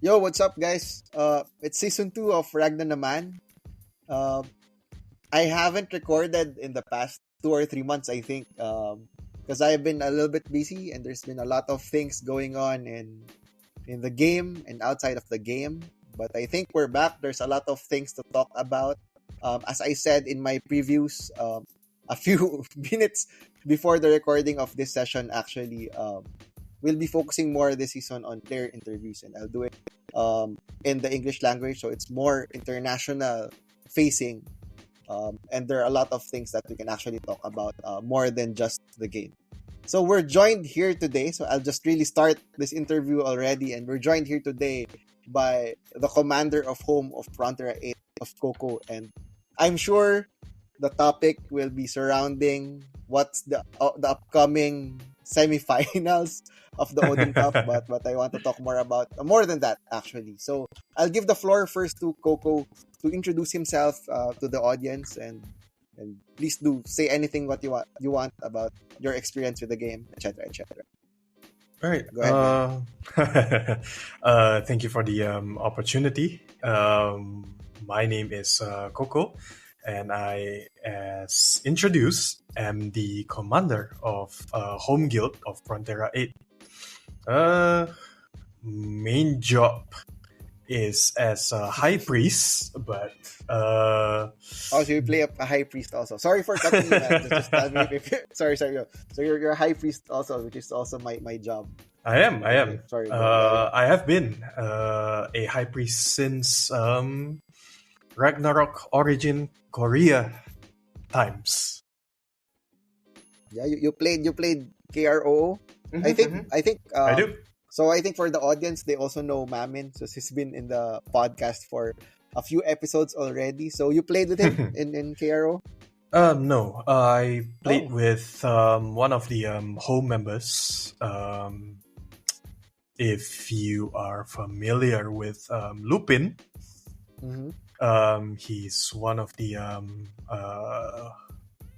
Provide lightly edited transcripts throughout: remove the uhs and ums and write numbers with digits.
Yo, what's up, guys? It's season 2 of Ragna Naman. Uh, I haven't recorded in the past 2 or 3 months, I think, because I've been a little bit busy and there's been a lot of things going on in the game and outside of the game. But I think we're back. There's a lot of things to talk about. As I said in my previews, a few minutes before the recording of this session, actually, we'll be focusing more this season on player interviews, and I'll do it in the English language, so it's more international facing. And there are a lot of things that we can actually talk about more than just the game. So we're joined here today. So I'll just really start this interview already, and we're joined here today by the commander of home of Frontera 8 of Cocoo, and I'm sure the topic will be surrounding what's the upcoming semifinals of the Odin Cup, but I want to talk more about more than that actually. So I'll give the floor first to Coco to introduce himself to the audience, and please do say anything what you want about your experience with the game, etc., etc. All right. Go ahead, man. Thank you for the opportunity. My name is Coco, and I, as introduced, am the commander of Home Guild of Frontera 8. Main job is as a high priest, but Oh, so you play a high priest also. Sorry for cutting you, man. Just tell me sorry. Yo. So you're a high priest also, which is also my job. I am. Sorry. I have been a high priest since Ragnarok Origin Korea times. Yeah, you played KRO. I think I do. So I think for the audience, they also know Mamin. So he's been in the podcast for a few episodes already. So you played with him in KRO? No, I played with one of the home members. If you are familiar with Lupin, he's one of the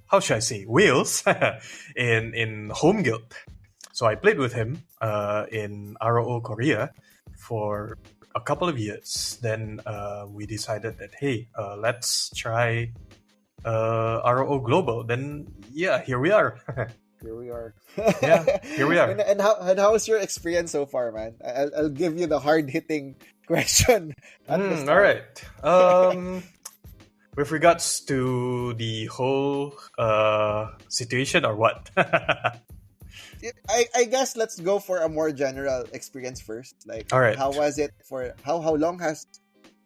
how should I say, whales in Home Guild. So I played with him in ROO Korea for a couple of years. Then we decided that, hey, let's try ROO Global. Then, yeah, here we are. Here we are. Here we are. And how is your experience so far, man? I'll give you the hard-hitting question at the start. All right. With regards to the whole situation or what? I guess let's go for a more general experience first. Like, all right. How was it for how long has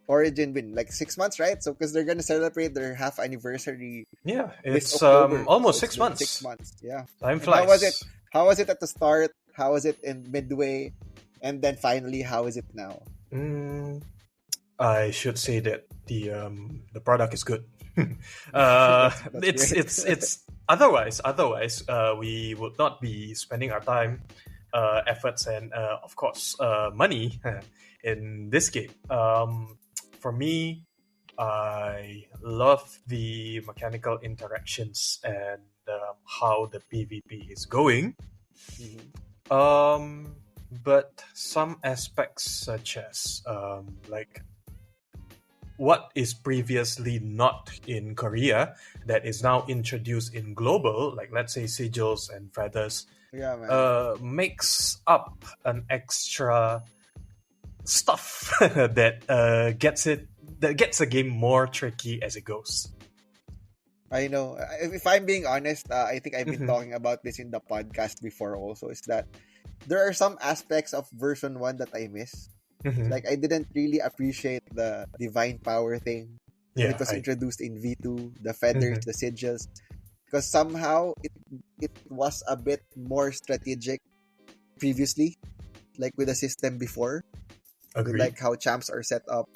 Origin been? Like 6 months, right? So because they're gonna celebrate their half anniversary. Yeah, it's October, almost so 6 months. 6 months, yeah. Time flies. How was it at the start? How was it in midway? And then finally, how is it now? I should say that the product is good. It's otherwise we would not be spending our time, efforts, and of course money in this game. For me, I love the mechanical interactions and how the PvP is going. But some aspects such as like what is previously not in Korea that is now introduced in global, like let's say sigils and feathers, makes up an extra stuff that gets the game more tricky as it goes. I know. If I'm being honest, I think I've been talking about this in the podcast before also, is that there are some aspects of version 1 that I miss. Like, I didn't really appreciate the divine power thing when it was introduced in V2, the feathers, the sigils, because somehow it was a bit more strategic previously, like with the system before. With like how champs are set up,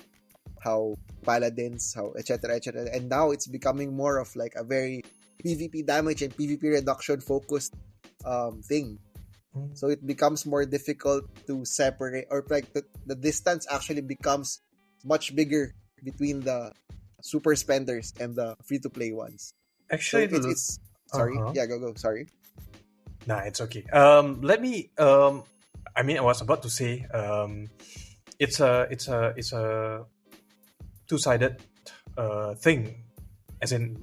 how paladins, how etc. And now it's becoming more of like a very PvP damage and PvP reduction focused thing. So it becomes more difficult to separate, or like the distance actually becomes much bigger between the super spenders and the free-to-play ones. Actually, so it's sorry. Yeah, go. Sorry. Nah, it's okay. Let me. I mean, I was about to say. it's a two-sided thing, as in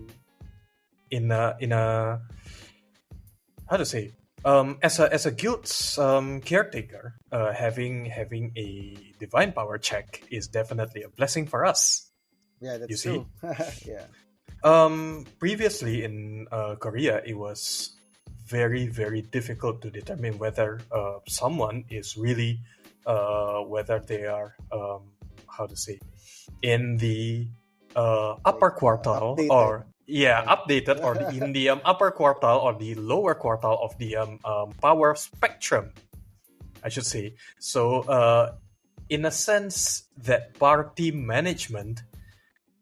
a how to say, as a guild's caretaker, having a divine power check is definitely a blessing for us. Yeah, You that's see, true. Yeah. previously in Korea, it was very, very difficult to determine whether someone is really whether they are how to say, in the Like upper quartile, updated. or yeah, Yeah. updated, or in the upper quartile or the lower quartile of the power spectrum, I should say. So in a sense, that party management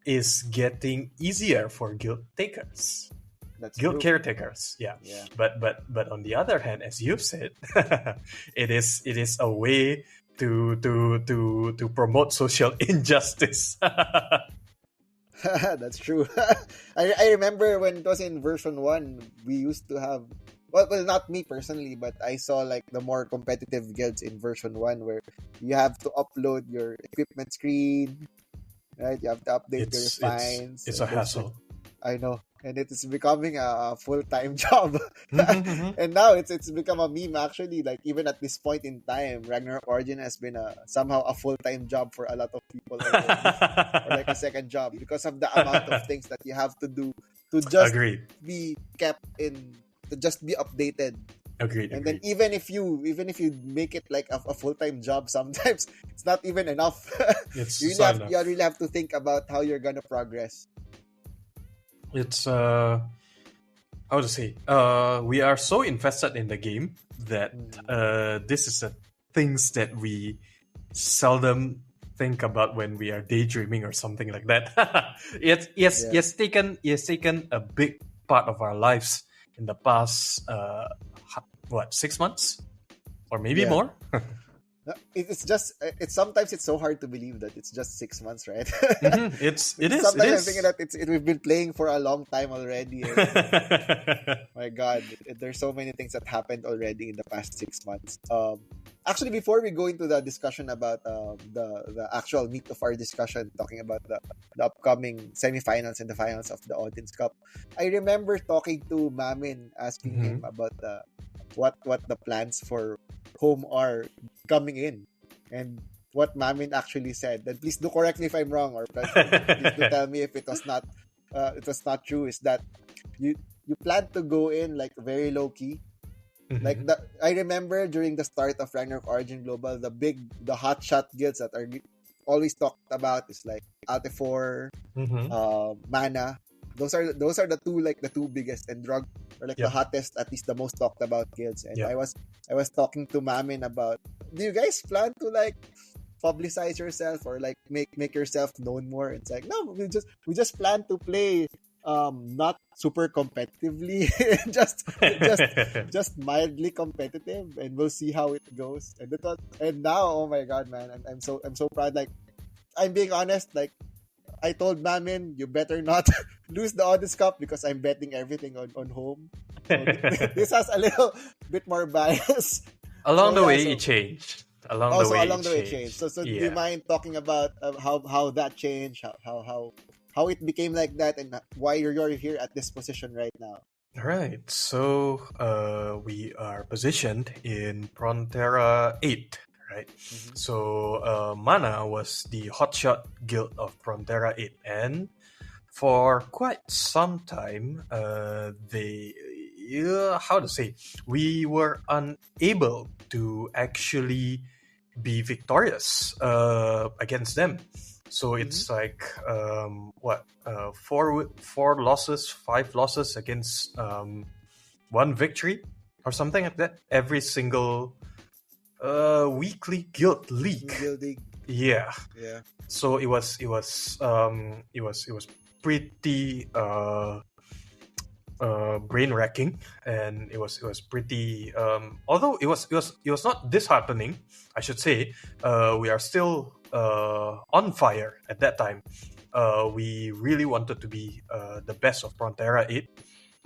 is getting easier for guild takers, That's guild true. caretakers. Yeah, Yeah. but on the other hand, as you've said, it is a way to promote social injustice. That's true. I remember when it was in version 1, we used to have, well, not me personally, but I saw like the more competitive guilds in version 1 where you have to upload your equipment screen, right? You have to update your fines, it's a and there's like, hassle. I know, and it is becoming a full-time job. Mhm, mhm. And now it's become a meme actually. Like even at this point in time, Ragnarok Origin has been somehow a full-time job for a lot of people already, or like a second job because of the amount of things that you have to do to just Agreed. be kept in, to just be updated. Agreed. And then Agreed. even if you make it like a full-time job, sometimes it's not even enough. It's you really not have enough. you really have to think about how you're gonna progress. It's how to say, we are so invested in the game that this is the things that we seldom think about when we are daydreaming or something like that. Yeah. It's taken a big part of our lives in the past 6 months or maybe Yeah. more. It's just it's sometimes it's so hard to believe that it's just 6 months, right? It Because is it sometimes I'm thinking is. that we've been playing for a long time already, and my God, there's so many things that happened already in the past 6 months. Actually, before we go into the discussion about the actual meat of our discussion, talking about the upcoming semifinals and the finals of the Odin's Cup, I remember talking to Mamin, asking him Mhm. about what the plans for home are coming in, and what Mamin actually said. And please do correct me if I'm wrong, or please do tell me if it was not true. Is that you you plan to go in like very low key. Like Mhm. I remember during the start of Ragnarok Origin Global, the hot shot guilds that are always talked about is like Altefor, Mhm. Mana. Those are the two biggest, and Drug or like the Yep. hottest, at least the most talked about guilds. And Yep. I was talking to Mamin about, do you guys plan to like publicize yourself or like make yourself known more? It's like, no, we just plan to play not super competitively, just mildly competitive, and we'll see how it goes. And now, oh my God, man, I'm so proud. Like, I'm being honest, like I told Mamin, you better not lose the Odds Cup because I'm betting everything on home. So this has a little bit more bias. So Along the yeah, way, it so changed. Along the also way, along it the way it changed. changed. So do you Yeah. mind talking about how that changed, how it became like that, and why you're here at this position right now? All right. So we are positioned in Frontera 8, right? Mm-hmm. So Mana was the hotshot guild of Frontera 8, and for quite some time, how to say, we were unable to actually be victorious against them. So Mm-hmm. it's like four losses, 5 losses against one victory or something like that every single weekly guild league. Guilding. Yeah. Yeah. So it was pretty brain wracking, and it was pretty although it was not disheartening, I should say. We are still on fire at that time. We really wanted to be the best of Frontera 8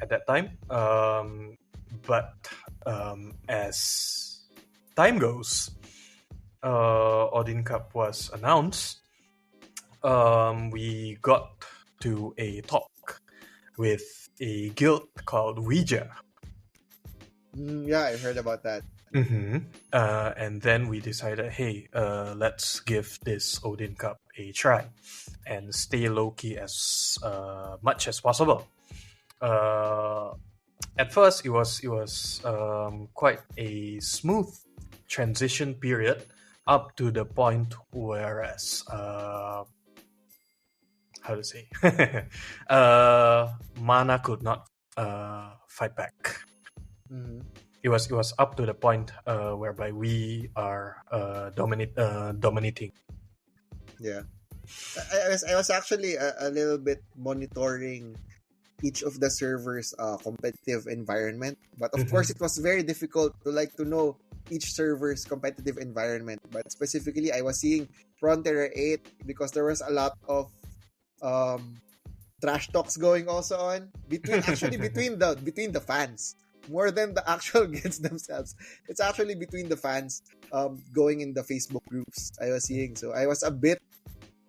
at that time, but as time goes, Odin Cup was announced, we got to a talk with a guild called Ouija. Yeah, I heard about that. And then we decided, hey, let's give this Odin Cup a try and stay low-key as much as possible. At first, it was quite a smooth transition period up to the point whereas how to say mana could not fight back. It was up to the point whereby we are dominating. Yeah, I was actually a little bit monitoring each of the servers' competitive environment, but of course it was very difficult to know each server's competitive environment. But specifically, I was seeing Frontier 8 because there was a lot of trash talks going also on between the fans, more than the actual guilds themselves. It's actually between the fans going in the Facebook groups I was seeing. So I was a bit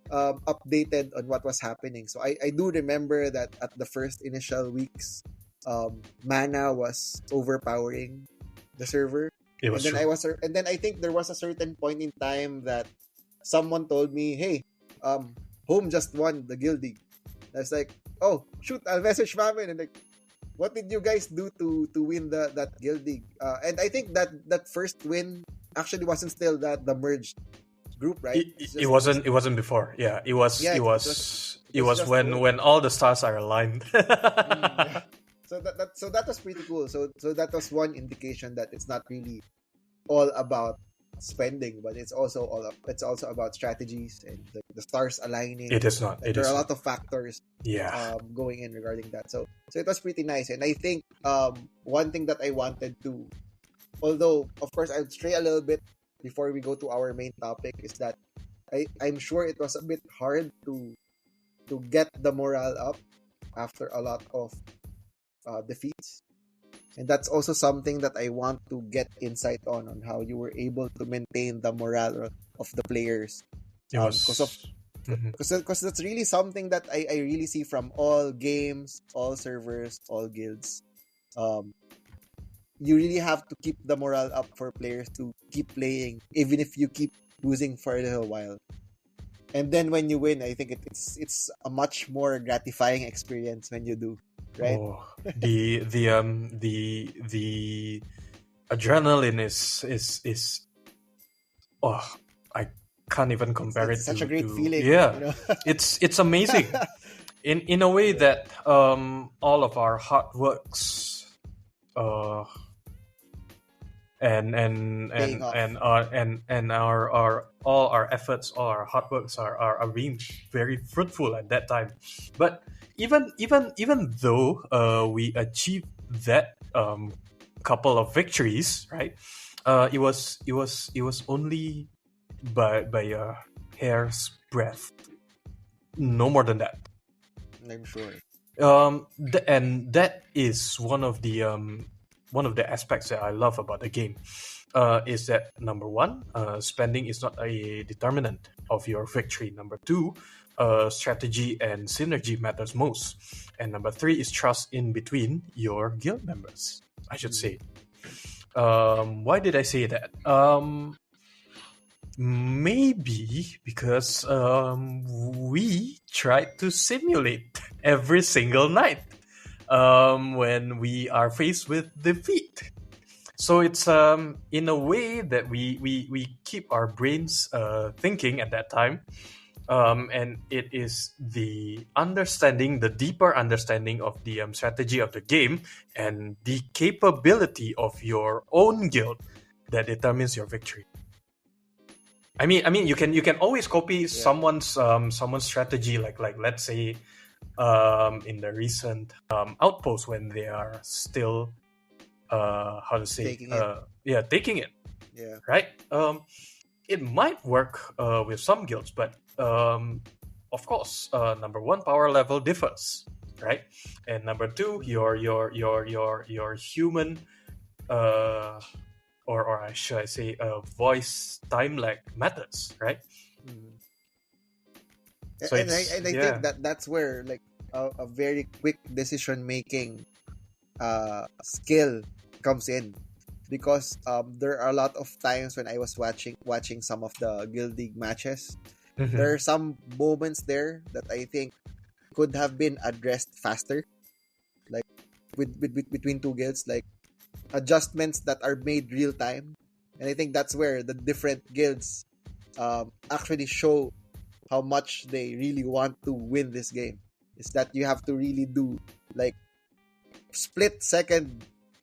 updated on what was happening. So I do remember that at the first initial weeks, mana was overpowering the server. It was and then true. and then I think there was a certain point in time that someone told me, "Hey, home just won the guild league." I was like, "Oh shoot, I'll message Mamin," and like, what did you guys do to win that guild league? And I think that first win actually wasn't still the merged group, right? It wasn't before. Yeah, it was when all the stars are aligned. Yeah. So that was pretty cool. So that was one indication that it's not really all about spending, but it's also about strategies and the stars aligning. It is not. There are a lot of factors going in regarding that. So it was pretty nice. And I think one thing that I wanted to, although of course I'll stray a little bit before we go to our main topic, is that I'm sure it was a bit hard to get the morale up after a lot of defeats. And that's also something that I want to get insight on how you were able to maintain the morale of the players. Because that's really something that I really see from all games, all servers, all guilds. You really have to keep the morale up for players to keep playing, even if you keep losing for a little while. And then when you win, I think it's a much more gratifying experience when you do. Right? Oh, the adrenaline is I can't even compare it. Such a great feeling. Yeah, you know? it's amazing. In a way that all of our hard works and our all our efforts, all our hard works are being very fruitful at that time. But even though we achieved that couple of victories, right? It was only by a hair's breadth, no more than that. I'm sure. And that is one of the aspects that I love about the game. Is that number one, spending is not a determinant of your victory. Number two, strategy and synergy matters most. And number three is trust in between your guild members, I should say. Why did I say that? Maybe because we tried to simulate every single night when we are faced with defeat. So it's in a way that we keep our brains thinking at that time. And it is the deeper understanding of the strategy of the game and the capability of your own guild that determines your victory. I mean, you can always copy someone's strategy, like let's say in the recent outpost when they are still taking it, right? It might work with some guilds, but of course, number one, power level differs, right? And number two, your human or should I say, voice time lag matters, right? Mhm. So it's And I think yeah. that that's where like a very quick decision making skill comes in, because there are a lot of times when I was watching some of the Guild League matches, Mm-hmm. there are some moments there that I think could have been addressed faster, like between two guilds, like adjustments that are made real time. And I think that's where the different guilds actually show how much they really want to win this game. Is that you have to really do like split second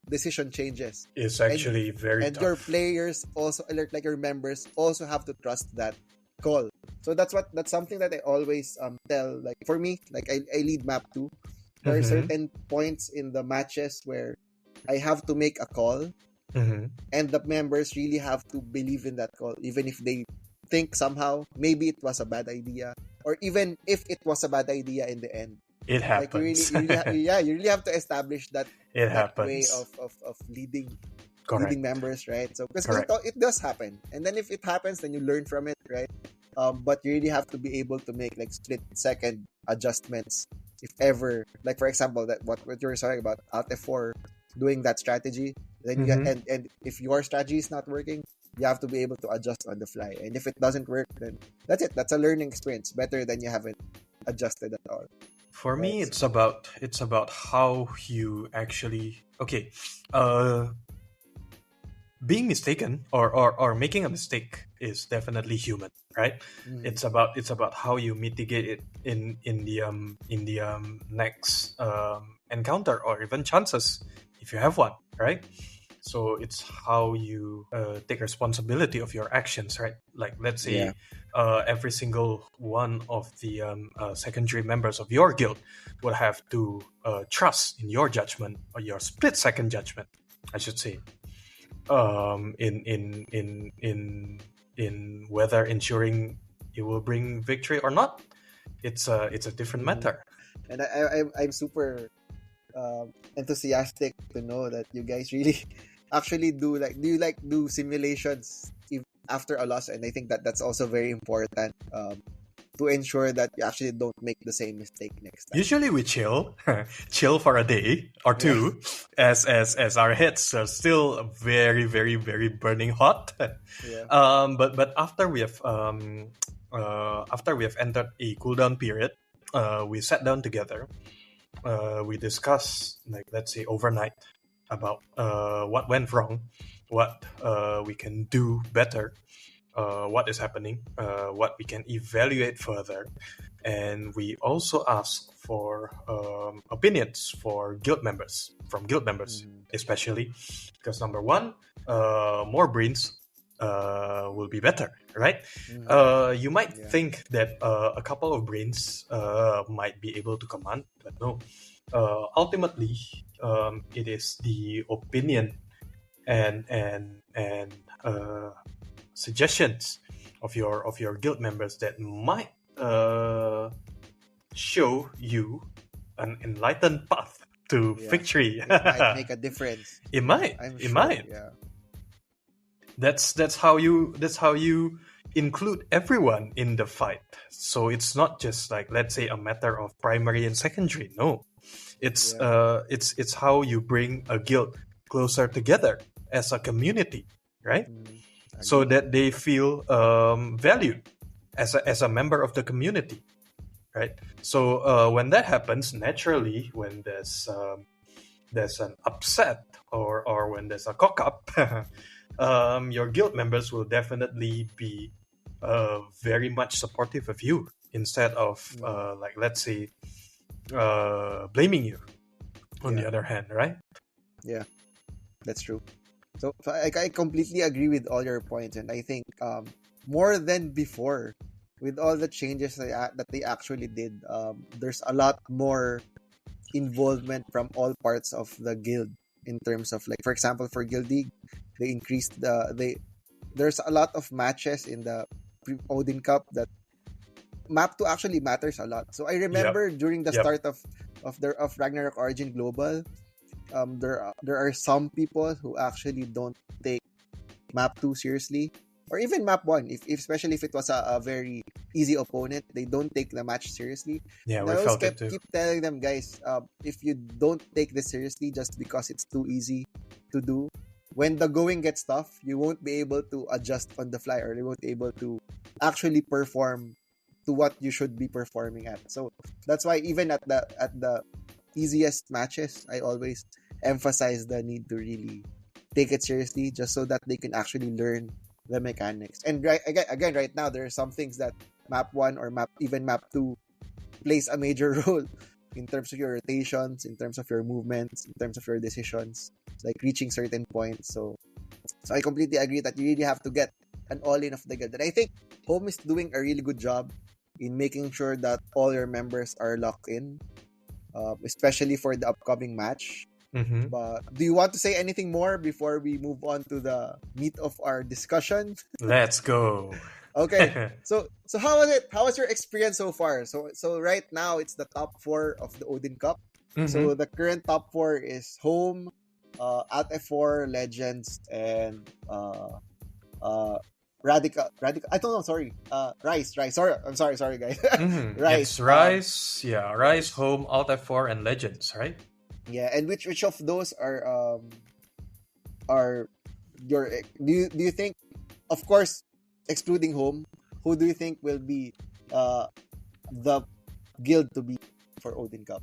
decision changes, Is and actually very your tough. players also alert, like your members also have to trust that call. So that's something that I always tell, like for me, like I lead map 2. There are Mm-hmm. certain points in the matches where I have to make a call, Mm-hmm. and the members really have to believe in that call, even if they think somehow maybe it was a bad idea, or even if it was a bad idea in the end. It Like happens. you really have to establish It that way happens. of leading Correct. members, right? So because Correct. it does happen, and then if it happens, then you learn from it, right? But you really have to be able to make like split second adjustments if ever, like for example, that what you were talking about Alt F4 doing that strategy, then you, Mm-hmm. and if your strategy is not working, you have to be able to adjust on the fly, and if it doesn't work, then that's it. That's a learning experience, better than you haven't adjusted at all, For right? me, So, it's about how you actually okay. Uh, Being mistaken or making a mistake is definitely human, right? mm, It's about how you mitigate it in the next encounter or even chances if you have one, right? So it's how you take responsibility of your actions, right? Like let's yeah. say every single one of the secondary members of your guild would have to trust in your judgment or your split second judgment, I should say, in whether ensuring you will bring victory or not. It's a different Hmm. matter. And I'm super enthusiastic to know that you guys really actually do you like do simulations after a loss, and I think that that's also very important, to ensure that you actually don't make the same mistake next time. Usually we chill, chill for a day or Yeah. two, as our heads are still very, very, very burning hot. Yeah. But after we have entered a cooldown period, we sat down together. We discuss, like let's say overnight, about what went wrong, what we can do better, what is happening, what we can evaluate further, and we also ask for opinions for guild members from guild members, Mhm. especially because number one, more brains will be better, right? Mhm. You might Yeah. think that a couple of brains might be able to command, but no. Ultimately, it is the opinion and suggestions of your guild members that might show you an enlightened path to Yeah. victory. It might make a difference. It might. I'm It sure. might. Yeah. That's how you include everyone in the fight. So it's not just like let's say a matter of primary and secondary. No, Yeah. it's how you bring a guild closer together as a community, right? Mhm. So Agree. that they feel valued as a member of the community, right? So when that happens, naturally, when there's an upset or when there's a cock up, your guild members will definitely be very much supportive of you instead of Mhm. like let's say blaming you. On the Yeah. other hand, right? Yeah. That's true. So I completely agree with all your points, and I think more than before, with all the changes that they actually did, there's a lot more involvement from all parts of the guild, in terms of, like for example, for Guild League, they increased they there's a lot of matches in the Odin Cup that map 2 actually matters a lot. So I Yep. remember during the Yep. start of Ragnarok Origin Global, there are some people who actually don't take map 2 seriously, or even map 1, if especially if it was a very easy opponent, they don't take the match seriously. Yeah, And we I always felt it too. keep telling them, guys, if you don't take this seriously just because it's too easy to do, when the going gets tough, you won't be able to adjust on the fly, or you won't be able to actually perform to what you should be performing at. So that's why even at the easiest matches, I always emphasize the need to really take it seriously, just so that they can actually learn the mechanics. And again, right now there are some things that map 1 or map 2 plays a major role in terms of your rotations, in terms of your movements, in terms of your decisions, like reaching certain points. So I completely agree that you really have to get an all-in of the guild. And I think Home is doing a really good job in making sure that all your members are locked in, especially for the upcoming match. Mm-hmm. But do you want to say anything more before we move on to the meat of our discussion? Let's go. Okay. So how was it? How was your experience so far? So right now it's the top 4 of the Odin Cup. Mm-hmm. So the current top 4 is Home, at F4, Legends, and Radical. I don't know. Sorry. Rise. Sorry. I'm sorry, guys. Mm-hmm. Rise. It's Rise, yeah, Rise, Home, Alt F4, and Legends, right? Yeah. And which of those are your, do you think, of course, excluding Home, who do you think will be the guild to beat for Odin Cup?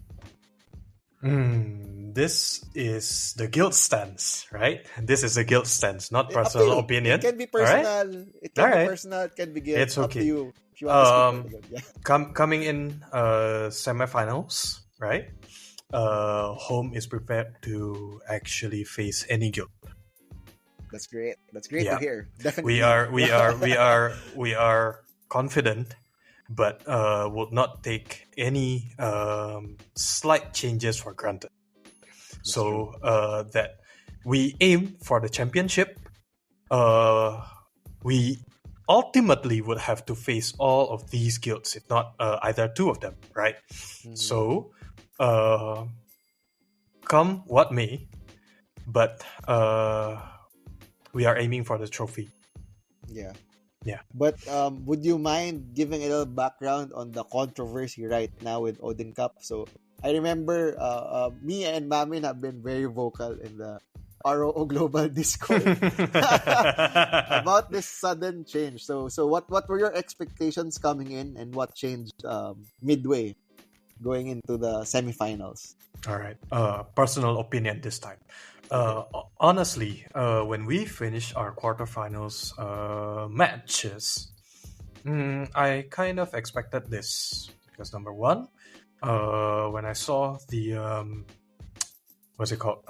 This is the guild stance, right? This is the guild stance, not Up to personal you. opinion. It can be All right? personal. It All can be right. personal. It can be guild. It's Up to okay. you. If you want to speak for the guild. Yeah. Coming in semifinals, right? Home is prepared to actually face any guild. That's great. That's great to Yeah. hear. Definitely. We are confident, but would not take any slight changes for granted. So that we aim for the championship, we ultimately would have to face all of these guilds, if not either 2 of them, right? Mhm. So come what may, but we are aiming for the trophy. Yeah. Yeah. But would you mind giving a little background on the controversy right now with Odin Cup? So I remember me and Mamin have been very vocal in the ROO Global Discord about this sudden change. So what were your expectations coming in, and what changed midway going into the semifinals? All right. Personal opinion this time. Honestly, when we finished our quarterfinals matches, I kind of expected this because number one, when I saw the what's it called,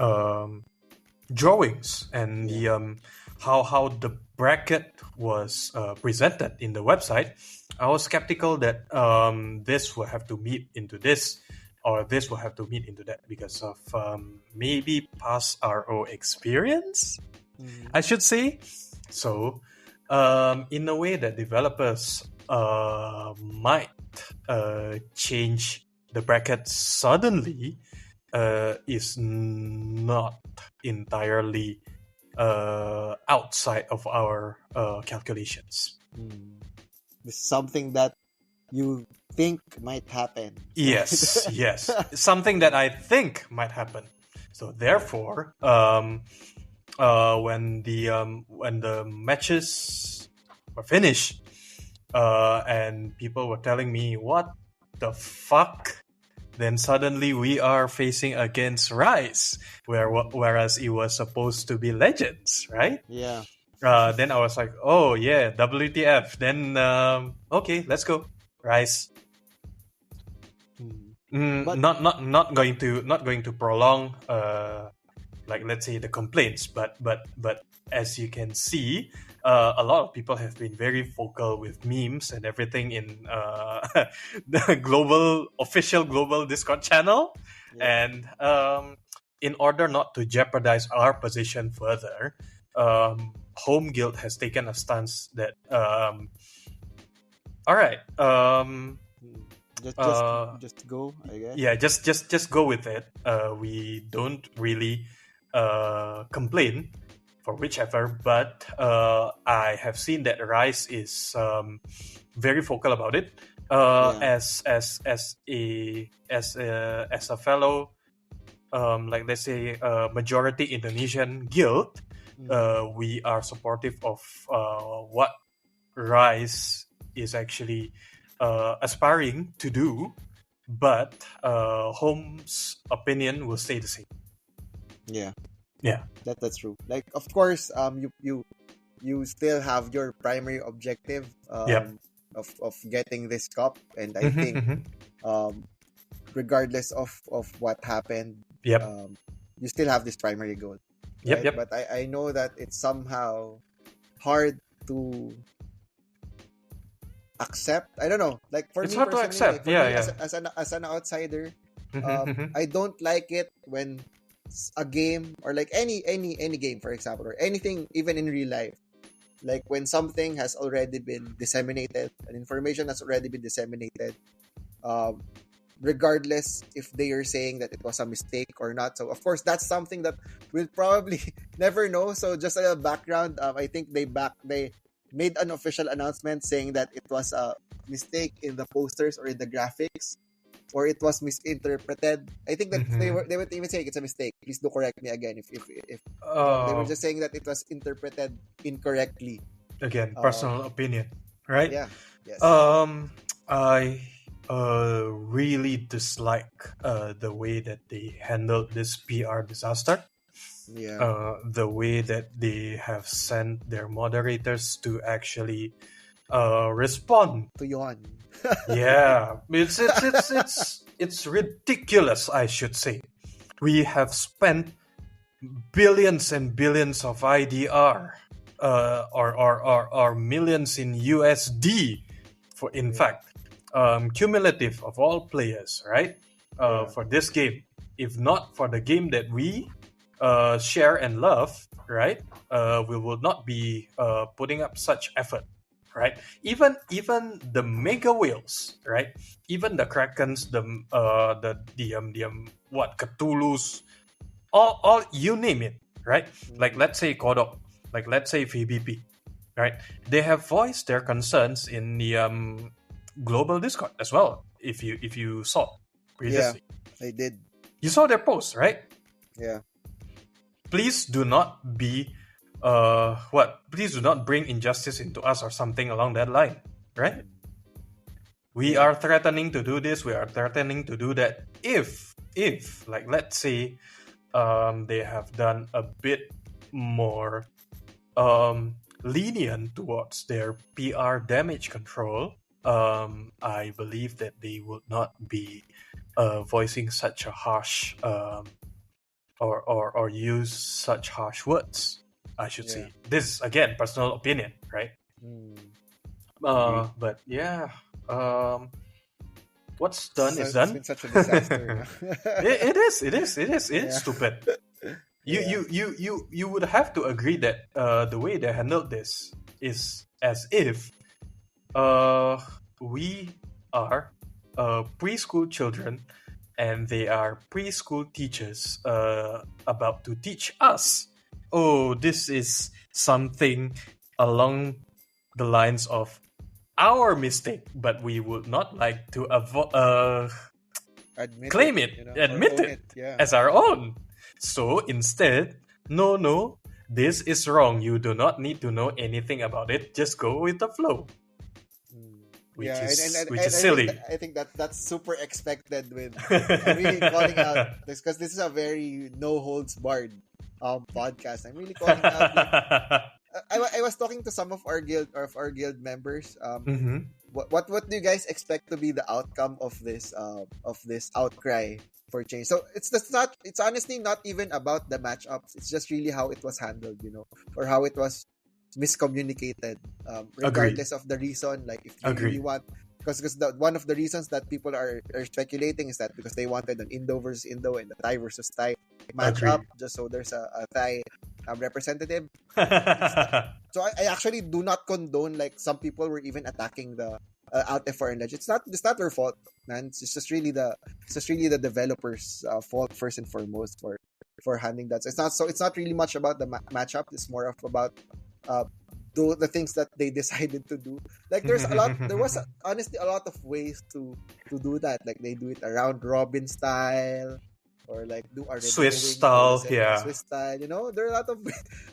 drawings and the how the bracket was presented in the website, I was skeptical that this will have to meet into this, or this will have to meet into that, because of maybe past RO experience, I should say. So, in a way that developers might change the bracket suddenly is not entirely outside of our calculations. This is something that you think might happen. Yes, yes. Something that I think might happen. So therefore, when the matches were finished, and people were telling me, what the fuck? Then suddenly we are facing against Rise, whereas it was supposed to be Legends, right? Yeah. Then I was like, oh yeah, WTF. Then okay, let's go, Rise. But Not going to prolong like, let's say, the complaints, but as you can see, a lot of people have been very vocal with memes and everything in the official global Discord channel. And in order not to jeopardize our position further, Home Guild has taken a stance that all right, just go, I guess. yeah, just go with it. We don't really complain for whichever. But I have seen that Rise is very vocal about it. Yeah. As a fellow, like let's say majority Indonesian guild, Mm. we are supportive of what Rise is actually aspiring to do, but Home's opinion will stay the same. Yeah. Yeah. That's true. Like, of course, you still have your primary objective Yep. of getting this cup, and I Mm-hmm, think mm-hmm. um regardless of what happened, Yep. um you still have this primary goal, Yep. right? Yep. But I know that it's somehow hard to accept. I don't know. Like for It's me hard to personally, like accept. for Yeah. me Yeah. as an outsider, Mm-hmm, mm-hmm. I don't like it when a game, or like any game, for example, or anything even in real life, like when something has already been disseminated and information has already been disseminated, um, regardless if they are saying that it was a mistake or not. So of course that's something that we'll probably never know. So just a background, I think they made an official announcement saying that it was a mistake in the posters or in the graphics, or it was misinterpreted. I think that Mm-hmm. they would even say it's a mistake. Please do correct me again if they were Uh, just saying that it was interpreted incorrectly. Again, Um, personal opinion, right? yeah, yes, Um, I really dislike the way that they handled this PR disaster. yeah, The way that they have sent their moderators to actually respond. to Johan. Yeah, it's ridiculous. I should say. We have spent billions and billions of IDR, or millions in USD, for in Yeah, fact, cumulative of all players, right? yeah, For this game, if not for the game that we share and love, right? We will not be putting up such effort, right? Even the mega whales, right? Even the krakens, the what Cthulhu's, all you name it, right? Like mm, let's say Kodok, like let's say VBP, right? They have voiced their concerns in the global Discord as well. If you saw yeah. previously, I did. you saw their post, right? Yeah, Please do not be please do not bring injustice into us or something along that line, right? mm, We yeah, are threatening to do this, we are threatening to do that. If like let's say they have done a bit more lenient towards their PR damage control, I believe that they would not be voicing such a harsh or use such harsh words. I should yeah. say. This is again personal opinion, right? Mm, agree. But yeah, um, what's done So is it's done. been such a disaster, no? It is Yeah, stupid. You yeah, you you you you would have to agree that the way they handled this is as if uh we are preschool children and they are preschool teachers about to teach us. Oh, this is something along the lines of our mistake, but we would not like to admit it, claim it, or admit own it it. Yeah. as our own. So instead, no, this is wrong. You do not need to know anything about it. Just go with the flow, Mm. which Yeah, is which and is silly. I think that that's super expected with I'm really calling out this because this is a very no holds barred podcast. I'm really calling out like I was talking to some of our guild members. Mm-hmm. What do you guys expect to be the outcome of this outcry for change? So it's honestly not even about the matchups. It's just really how it was handled, or how it was miscommunicated. Agreed. Regardless of the reason, like if they really Agreed. want, because one of the reasons that people are speculating is that because they wanted an Indo versus Indo and a Thai versus Thai matchup, Agreed. just so there's a Thai representative. It's not, so I actually do not condone, like some people were even attacking the Alt F4 and Ledge. It's not their fault, man. It's just really the developers' fault first and foremost for handling that. So it's not really much about the matchup. It's more of about do the things that they decided to do. Like there was honestly a lot of ways to do that. Like they do it around Robin style, or like do a Swiss style, Swiss style. There are a lot of,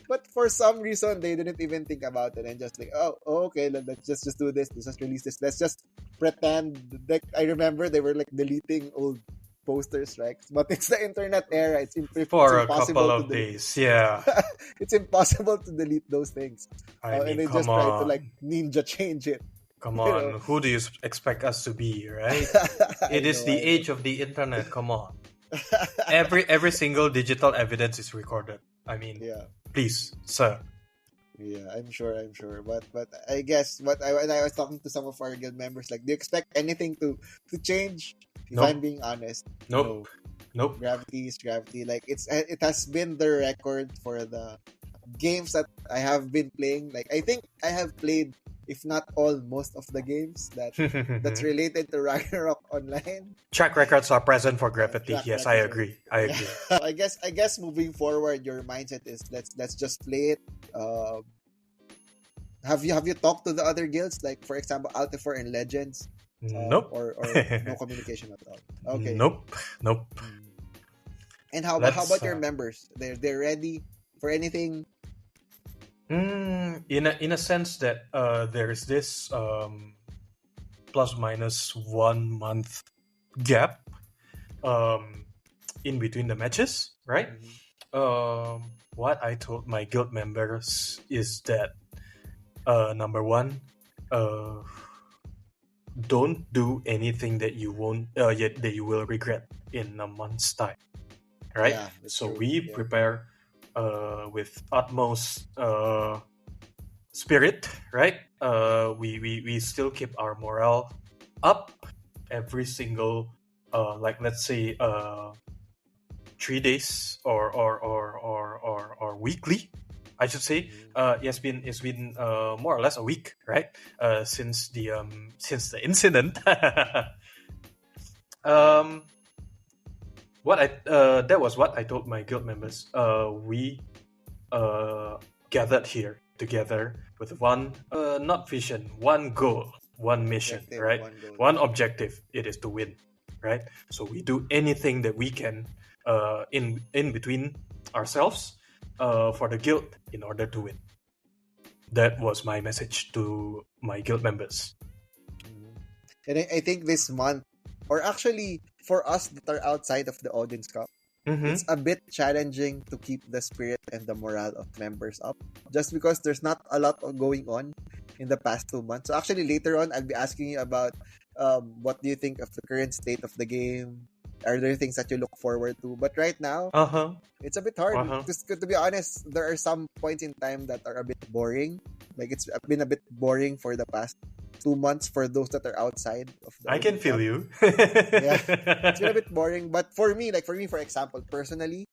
but for some reason they didn't even think about it and just like, okay, let's just do this. Let's just release this. Let's just pretend. Like I remember they were like deleting old posters, right? But it's the internet era. It's for it's a couple of days. Yeah, it's impossible to delete those things. And they just try to like ninja change it. Come on, who do you expect us to be, right? It is the age of the internet. Come on. Every single digital evidence is recorded. I mean, please, sir. Yeah, I'm sure. But I guess when I was talking to some of our guild members, like, do you expect anything to change? If I'm being honest, nope. Gravity is gravity. Like it has been the record for the games that I have been playing. Like I think I have played, if not all, most of the games that's related to Ragnarok Online. Track records are present for Gravity. Yes, I agree. So I guess moving forward, your mindset is let's just play it. Have you talked to the other guilds, like for example Altifor and Legends? Nope. Or no communication at all. Okay. Nope. And how about your members? They're ready for anything? In a sense that there's this plus minus 1 month gap in between the matches, right? What I told my guild members is that number one, don't do anything that you won't that you will regret in a month's time, right? Yeah, so true. we prepare with utmost spirit, right? We still keep our morale up every single like let's say 3 days or weekly, I should say. It's been more or less a week, right? Since the incident. That was what I told my guild members. We gathered here together with one not vision, one goal, one mission, right? One objective. It is to win, right? So we do anything that we can in between ourselves for the guild in order to win. That was my message to my guild members. And I think this month, or actually for us that are outside of the Odin's Cup, it's a bit challenging to keep the spirit and the morale of members up, just because there's not a lot going on in the past 2 months. So actually later on, I'll be asking you about what do you think of the current state of the game? Are there things that you look forward to? But right now, it's a bit hard. To be honest, there are some points in time that are a bit boring. Like it's been a bit boring for the past 2 months for those that are outside of the I can feel you. Yeah, it's been a bit boring. But for me, for example, personally,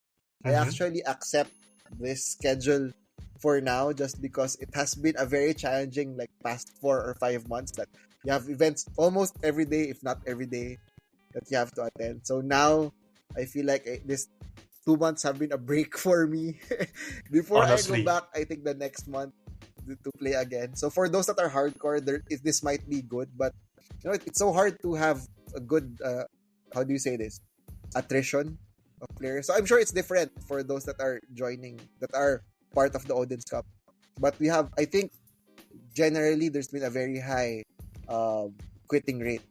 I actually accept this schedule for now just because it has been a very challenging past 4 or 5 months that you have events almost every day, if not every day, that you have to attend. So now I feel like this 2 months have been a break for me. Before Honestly. I go back, I think the next month to play again. So for those that are hardcore, this might be good, but it's so hard to have a good how do you say this, attrition of players. So I'm sure it's different for those that are joining, that are part of the Odin's Cup. But we have, I think, generally there's been a very high quitting rate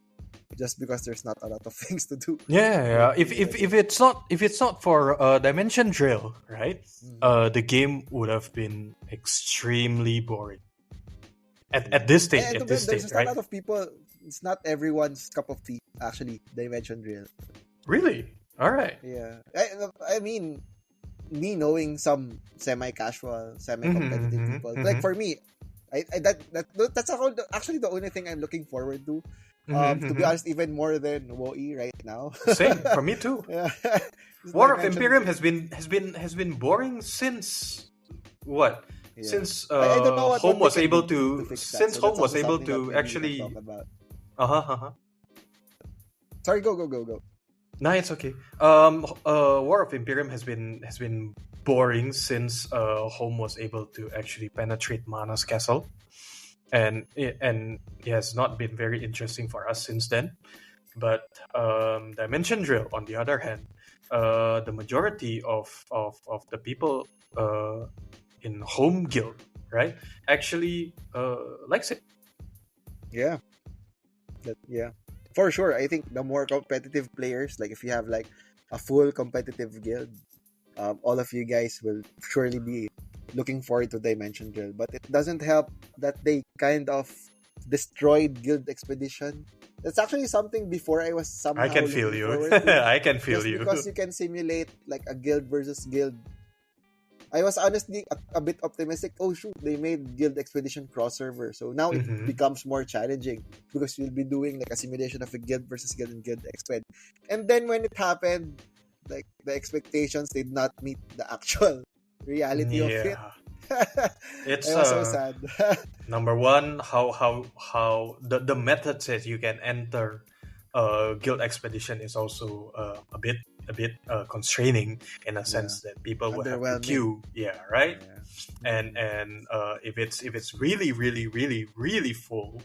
just because there's not a lot of things to do. Yeah. If it's not for Dimension Drill, right? The game would have been extremely boring. At this stage, there's right? a lot of people. It's not everyone's cup of tea, actually. Dimension Drill. Really? All right. Yeah. I mean, me knowing some semi-casual, semi-competitive people. Like for me, that's actually the only thing I'm looking forward to. To be honest, even more than WoE right now. Same for me too. Yeah. War of Imperium has been boring since what? Yeah. Since I don't know Home was able to to fix that. since So Home that's was also able something that to we need actually talk about. Sorry, go. No, it's okay. War of Imperium has been boring since Home was able to actually penetrate Mana's castle, and it has not been very interesting for us since then. But Dimension Drill, on the other hand, the majority of the people in Home Guild, right, actually likes it. Yeah, yeah, for sure. I think the more competitive players, like if you have like a full competitive guild, all of you guys will surely be looking forward to Dimension Drill. But it doesn't help that they kind of destroyed Guild Expedition. That's actually something before I was I somehow can feel looking you. forward to. I can feel Just you. because you can simulate like a guild versus guild. I was honestly a bit optimistic. Oh shoot, they made Guild Expedition cross server. So now it Hmm. becomes more challenging because you'll be doing like a simulation of a guild versus guild and Guild Exped. And then when it happened, like the expectations did not meet the actual reality of it. Yeah, it's I was so sad. number one, how the methods that you can enter guild expedition is also a bit constraining in a Yeah. sense that people will have to Underwhelming. queue. Yeah, right. Yeah. And if it's really really really really full,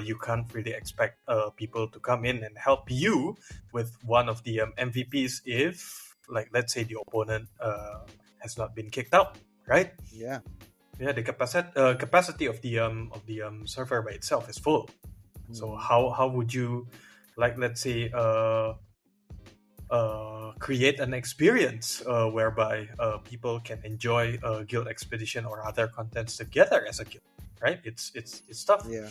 you can't really expect people to come in and help you with one of the MVPs if, like, let's say the opponent has not been kicked out, right? Yeah. Yeah, the capacity of the server by itself is full. So Mhm. how would you, like, let's say create an experience whereby people can enjoy guild expedition or other contents together as a guild, right? It's tough. Yeah.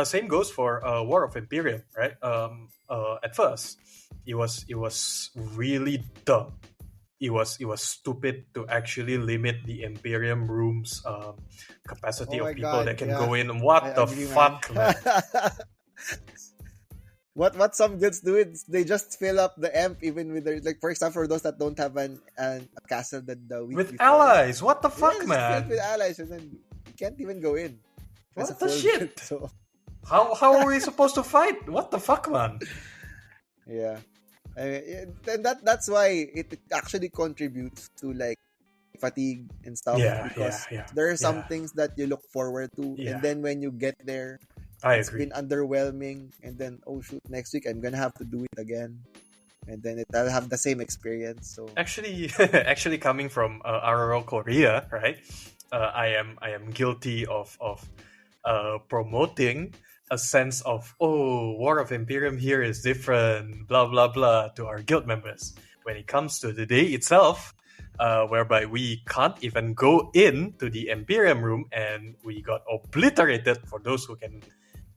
Same goes for War of Imperium, right? At first, it was really dumb. It was stupid to actually limit the Imperium room's capacity Oh of my people god. that can Yeah. go in. I What the agree, man. fuck, man? What some guilds do is they just fill up the amp even with their, like, for example, for those that don't have a castle that the week With before. allies, what the Yeah, fuck, just fill it with man? allies and then you can't even go in as a What the full guild. shit? So How are we supposed to fight? What the fuck, man? yeah. And that's why it actually contributes to like fatigue and stuff, Yeah, yeah, because yeah, there are some yeah, things that you look forward to, and yeah. then when you get there, I it's agree. been underwhelming, and then oh shoot, next week I'm gonna have to do it again, and then I'll have the same experience. So Actually, actually, coming from RRO Korea, right? I am guilty of promoting a sense of, oh, War of Imperium here is different, blah blah blah, to our guild members. When it comes to the day itself, whereby we can't even go in to the Imperium room, and we got obliterated for those who can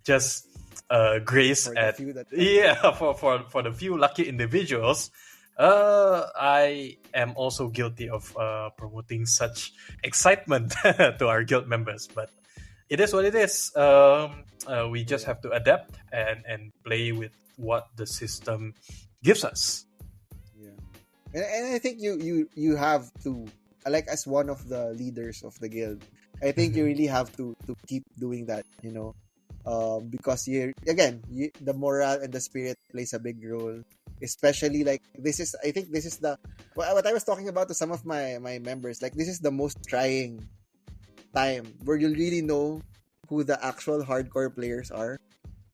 just grace for the at, few that can, yeah, for the few lucky individuals. I am also guilty of promoting such excitement to our guild members, but it is what it is. We just yeah, have to adapt and play with what the system gives us. yeah. And I think you have to, like, as one of the leaders of the guild, I think you Mhm. really have to keep doing that, because the morale and the spirit plays a big role, especially like I think this is the what I was talking about to some of my members, like this is the most trying time where you'll really know who the actual hardcore players are,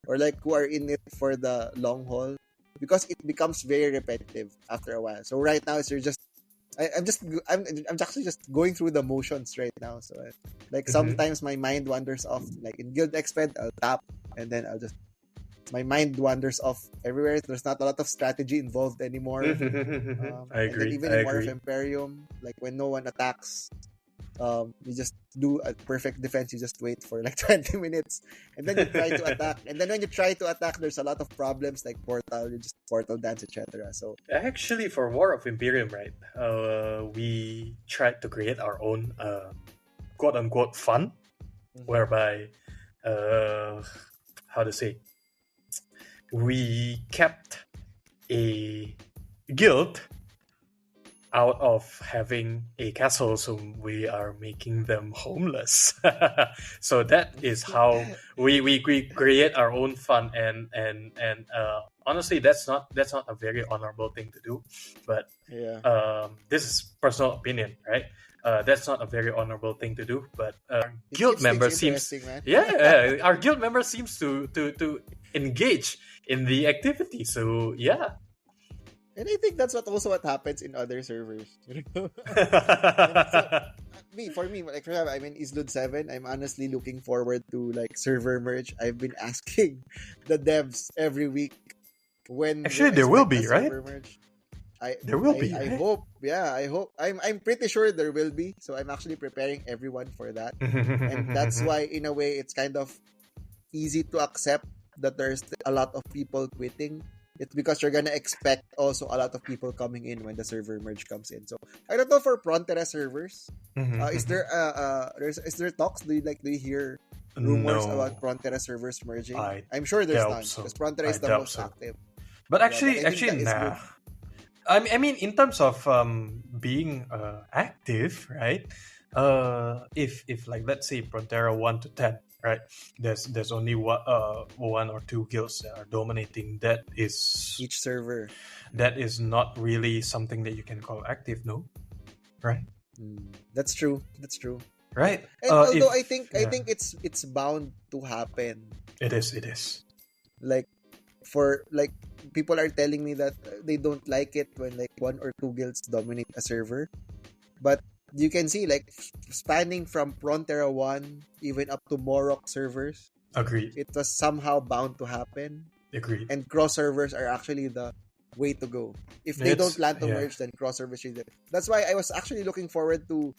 or like who are in it for the long haul, because it becomes very repetitive after a while. So right now it's you're just I'm actually just going through the motions right now. So like Mhm. sometimes my mind wanders off. Like in Guild Exped, I'll tap and then my mind wanders off everywhere. There's not a lot of strategy involved anymore. I And then agree. even I in War of agree. Imperium, like when no one attacks, you just do a perfect defense. You just wait for like 20 minutes, and then you try to attack. And then when you try to attack, there's a lot of problems like portal. You just portal dance, etc. So Actually, for War of Imperium, right? We tried to create our own quote unquote fun, mhm. whereby how to say, we kept a guild out of having a castle, so we are making them homeless. So that is how we create our own fun, and honestly, that's not a very honorable thing to do. But Yeah. this is personal opinion, right? That's not a very honorable thing to do. But It guild keeps things member seems, interesting, man. our guild member seems to engage in the activity. So yeah. And I think that's what happens in other servers. And so for me, like for example, I'm in Islud 7. I'm honestly looking forward to like server merge. I've been asking the devs every week when Actually, we'll there will expect a be, right? server merge. I There will I be, I right? hope, yeah, I hope. I'm pretty sure there will be. So I'm actually preparing everyone for that. And that's why in a way it's kind of easy to accept that there's a lot of people quitting. It's because you're gonna expect also a lot of people coming in when the server merge comes in. So I don't know for Frontera servers. Is there is there talks? Do you hear rumors No, about Frontera servers merging? I I'm sure there's doubt none because so. Frontera I is the doubt most so. active. But Yeah, but I think actually, that is nah. good. I mean, in terms of being active, right? If like let's say Frontera 1 to 10, right? There's only one or two guilds that are dominating. Each server. That is not really something that you can call active, no? Right? That's true. That's true. Right? And although If I yeah, think it's bound to happen. it is. It is. Like for like people are telling me that they don't like it when like one or two guilds dominate a server. But you can see like spanning from Frontera 1 even up to Morok servers, Agreed. it was somehow bound to happen. Agreed. And cross servers are actually the way to go. If they don't It's plan to yeah. merge, then cross servers should. That's why I was actually looking forward to.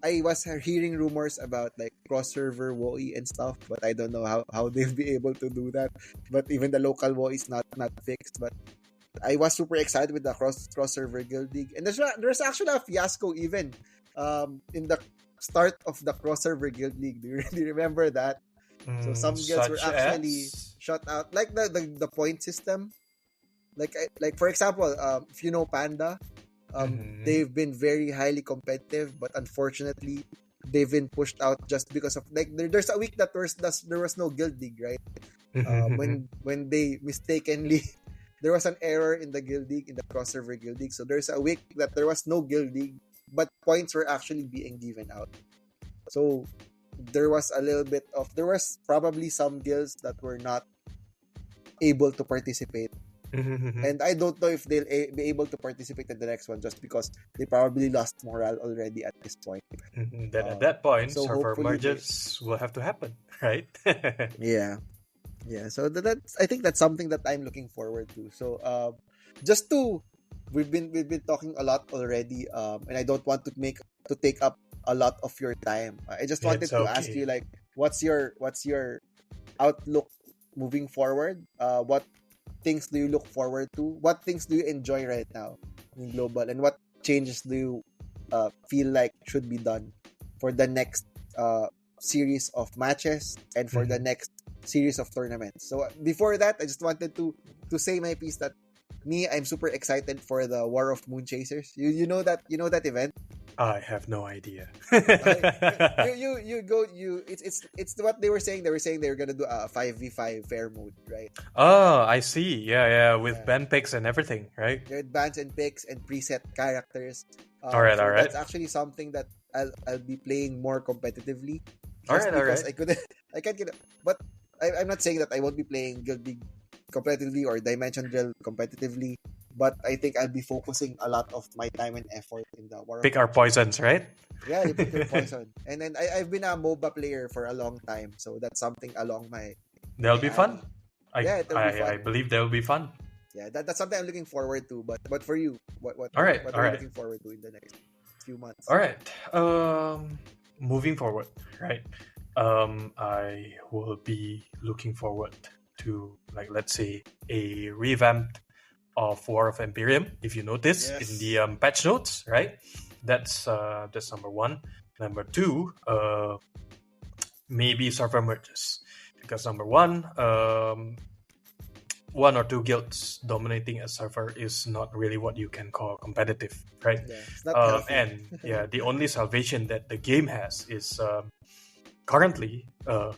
I was hearing rumors about like cross server WoE and stuff, but I don't know how they'll be able to do that. But even the local WoE is not fixed. But I was super excited with the cross server guild league, and there's actually a fiasco even in the start of the cross server guild league. Do you remember that? So some guilds were Such actually as shut out, like the point system. Like for example, if you know Panda, Mhm. they've been very highly competitive, but unfortunately, they've been pushed out just because of like there's a week that there was no guild league, right? When they mistakenly there was an error in the guild league, in the cross server guild league. So there's a week that there was no guild league, but points were actually being given out. So there was probably some guilds that were not able to participate. And I don't know if they'll be able to participate in the next one just because they probably lost morale already at this point. Then at that point, So server hopefully merges will have to happen, right? yeah. So that's I think that's something that I'm looking forward to. So just to we've been talking a lot already, and I don't want to take up a lot of your time. I just wanted It's to ask you okay. like what's your outlook moving forward? What things do you look forward to? What things do you enjoy right now in global, and what changes do you feel like should be done for the next series of matches and for the Mhm. next series of tournaments? So before that, I just wanted to say my piece that I'm super excited for the War of Moon Chasers. You know that event. I have no idea. You go it's what they were saying. They were saying they were gonna do a 5v5 fair mode, right? Oh, I see. Yeah, with Yeah, band picks and everything, right? with bans and picks and preset characters. All right, all So right, that's actually something that I'll be playing more competitively, all just right, all because right. I couldn't I can't get. But I'm not saying that I won't be playing Guild League competitively or Dimension Drill competitively. But I think I'll be focusing a lot of my time and effort in the War of Pick our Moon Chasers. poisons, right? Yeah, you pick your poison. And then I've been a MOBA player for a long time, so that's something along They'll my be alley. fun. I Yeah, it'll be I fun. believe they'll be fun. Yeah, that's something I'm looking forward to. But for you, All right, what all are you right, looking forward to in the next few months? all right. Moving forward, right? I will be looking forward to, like, let's say, a revamped of War of Imperium. If you notice in the Yes. patch notes, right? That's number one. Number two, maybe server merges, because number one or two guilds dominating a server is not really what you can call competitive, right? Yeah, it's not healthy. And yeah, the only salvation that the game has is currently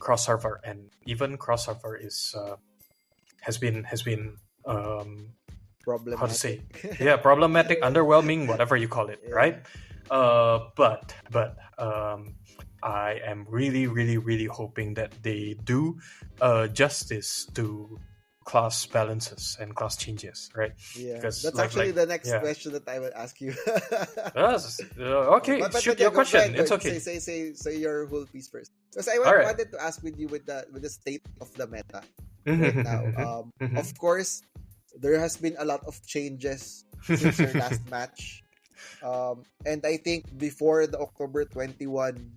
cross server, and even cross server is has been how to say, Problematic. problematic, underwhelming, whatever you call it, Yeah. right? But I am really, really, really hoping that they do justice to class balances and class changes, right? Yeah. Because That's actually the next yeah. question that I will ask you. Okay, But shoot yeah, your go question. ahead, go It's ahead. okay. Say your whole piece first. Because I All right. wanted to ask with you with the state of the meta right now. Of course, there has been a lot of changes since your last match. And I think before the October 21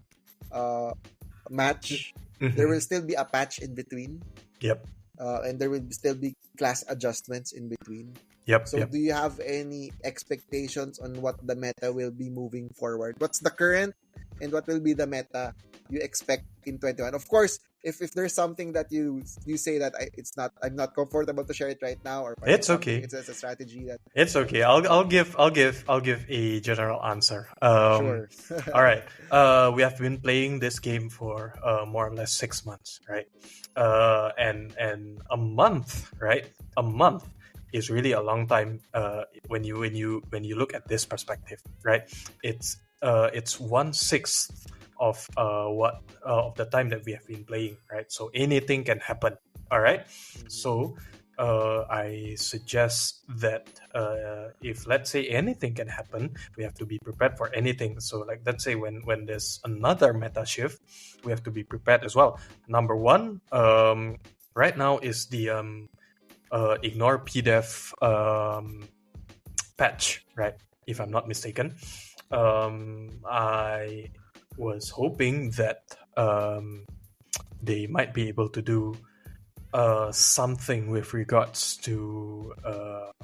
match, there will still be a patch in between. Yep. And there will still be class adjustments in between. Yep. So, Yep. do you have any expectations on what the meta will be moving forward? What's the current and what will be the meta you expect in 21? Of course, if there's something that you say that I'm not comfortable to share it right now, or it's It's something, okay. it's a strategy that It's I okay. understand. I'll give a general answer. Sure. All right. We have been playing this game for more or less 6 months, right? And a month, right? A month is really a long time. When you look at this perspective, right? It's 1/6 of what of the time that we have been playing, right? So anything can happen. All right. So I suggest that if, let's say, anything can happen, we have to be prepared for anything. So, like, let's say when there's another meta shift, we have to be prepared as well. Number one, right now is the ignore pdef patch, right? If I'm not mistaken. I was hoping that they might be able to do something with regards to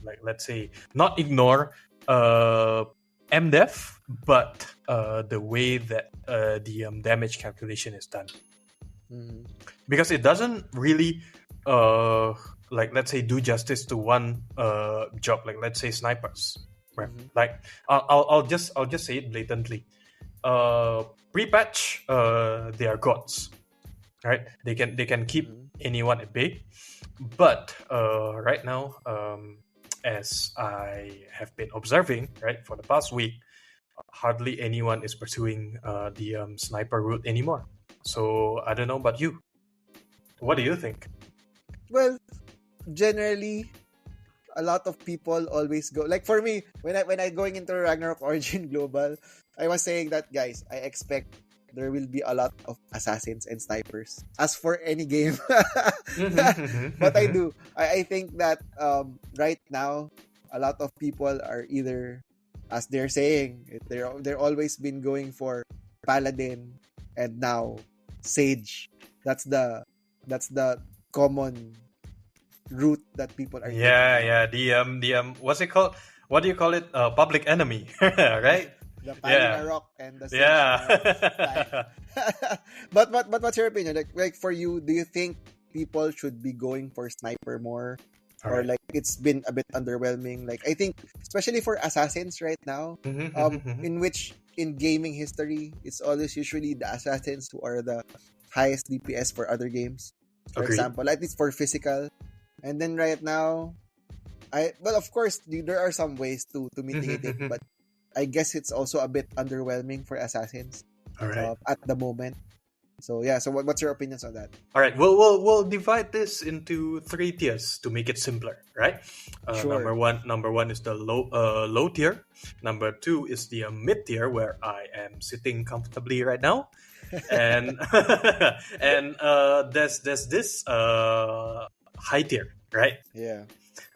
like, let's say, not ignore mdef, but the way that the damage calculation is done, because it doesn't really like, let's say, do justice to one job, like, let's say, snipers, right? Like, I'll just say it blatantly. Pre-patch, they are gods, right? They can keep anyone at bay, but right now, as I have been observing, right, for the past week, hardly anyone is pursuing the sniper route anymore. So I don't know about you. What do you think? Well, generally, a lot of people always go, like, for me, when I going into Ragnarok Origin Global, I was saying that, guys, I expect there will be a lot of assassins and snipers, as for any game. But I think that right now, a lot of people are either, as they're saying, they're always been going for paladin, and now sage. That's the common route that people are taking now. Yeah. The what's it called? What do you call it? Public enemy, right? The Yeah. Palina Rock and the Sage style. Yeah. But what's your opinion? Like for you, do you think people should be going for sniper more? All Or right. like it's been a bit underwhelming? Like, I think especially for assassins right now, in which in gaming history, it's always usually the assassins who are the highest DPS for other games. For Agreed. example, at least for physical. And then right now, of course there are some ways to mitigate it, but I guess it's also a bit underwhelming for assassins All right. at the moment. So yeah, so what's your opinions on that? All right, we'll divide this into 3 tiers to make it simpler, right? Sure. Number one is the low tier. Number 2 is the mid tier, where I am sitting comfortably right now, and and there's this high tier, right? Yeah.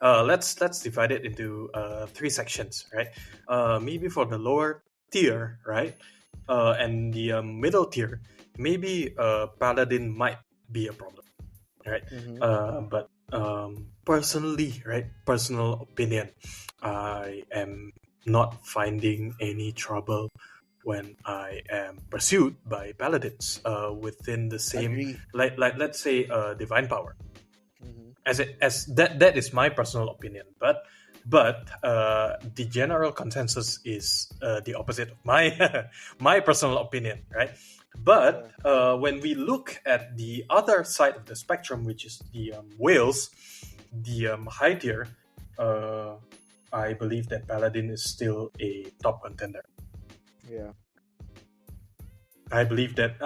Let's divide it into 3 sections, right? Maybe for the lower tier, right? And the middle tier, maybe paladin might be a problem, right? But personally, right, personal opinion, I am not finding any trouble when I am pursued by paladins within the same, Agree. like let's say, divine power. As that is my personal opinion, but the general consensus is the opposite of my my personal opinion, right? But when we look at the other side of the spectrum, which is the whales, the high tier, I believe that Paladin is still a top contender. Yeah. I believe that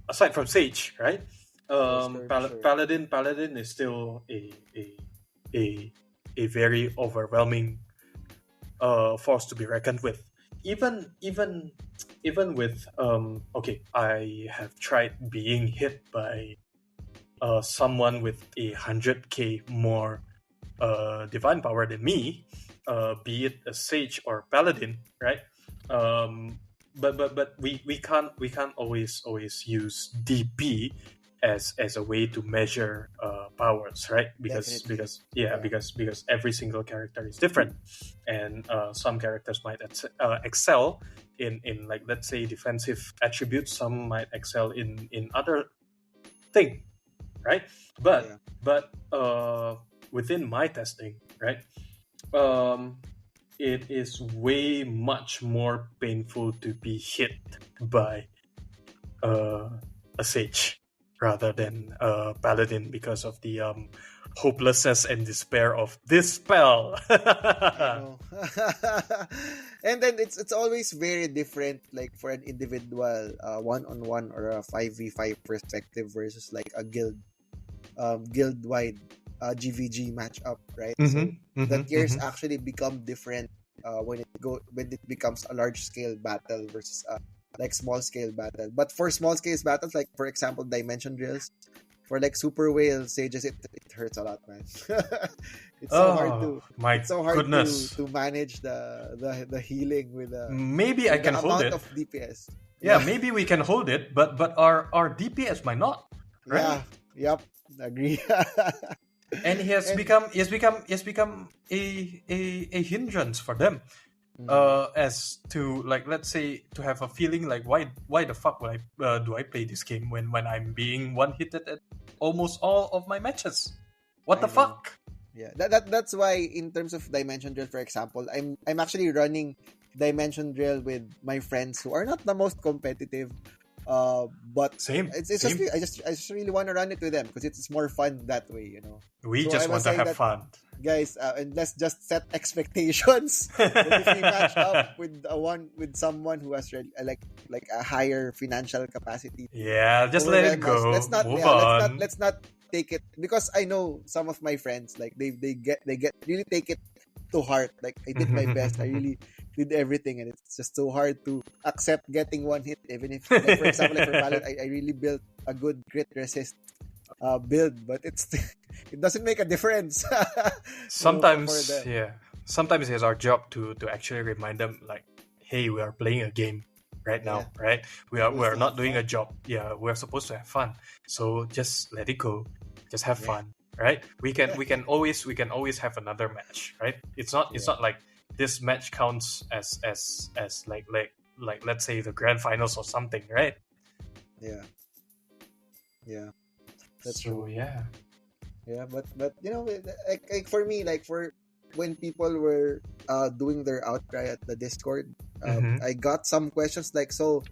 aside from Sage, right? For sure, for sure. Paladin is still a a very overwhelming force to be reckoned with. Even with okay, I have tried being hit by someone with 100k more divine power than me, be it a sage or paladin, right? Um, but we can't always use DP as a way to measure powers, right? Because Definitely. because yeah, Yeah. because every single character is different, and some characters might excel in like, let's say, defensive attributes. Some might excel in other thing, right? Yeah. But within my testing, right, um, it is way much more painful to be hit by uh, a sage rather than a paladin because of the hopelessness and despair of this spell. I know. And then it's always very different, like for an individual one-on-one or a 5v5 perspective versus like a guild wide GVG matchup, right? So Mm-hmm, the mm-hmm, tiers mm-hmm. actually become different when it becomes a large scale battle versus like small scale battle. But for small scale battles, like for example dimension drills, for like super whale sages, it hurts a lot, man. It's so hard Oh to my goodness. manage the healing Maybe I with the can hold amount it. of DPS. Yeah, Yeah. maybe we can hold it, but our DPS might not, right? Yeah. Yep. Agree. And And he has become a hindrance for them. mm, As to, like, let's say, to have a feeling like, why the fuck would I do I play this game when I'm being one hitted at almost all of my matches? What the I know. fuck? Yeah, that's why in terms of dimension drill, for example, I'm actually running dimension drill with my friends who are not the most competitive, but Same, it's just same. I just really want to run it with them because it's more fun that way, you know. We So I just was want to saying have that, fun. guys, and let's just set expectations that if we match up with someone who has like a higher financial capacity to Yeah, just let it overwhelm us, go. Move on. let's not take it, because I know some of my friends, like they get really take it to heart. Like I did my best, I really did everything, and it's just so hard to accept getting one hit, even if, like for example, like for Palette, I really built a good crit resist build, but it's it doesn't make a difference. You know, for Sometimes, them. yeah, sometimes it's our job to actually remind them, like, hey, we are playing a game right Yeah, now, right? we are we supposed are to have not doing a fun. job. Yeah, we're supposed to have fun, so just let it go, just have Yeah. fun, right? We can always have another match, right? It's Yeah. not like this match counts as like, let's say, the grand finals or something, right? Yeah. Yeah. That's So true. yeah. Yeah, but you know, like for me, like for when people were doing their outcry at the Discord, Mm-hmm. I got some questions like, so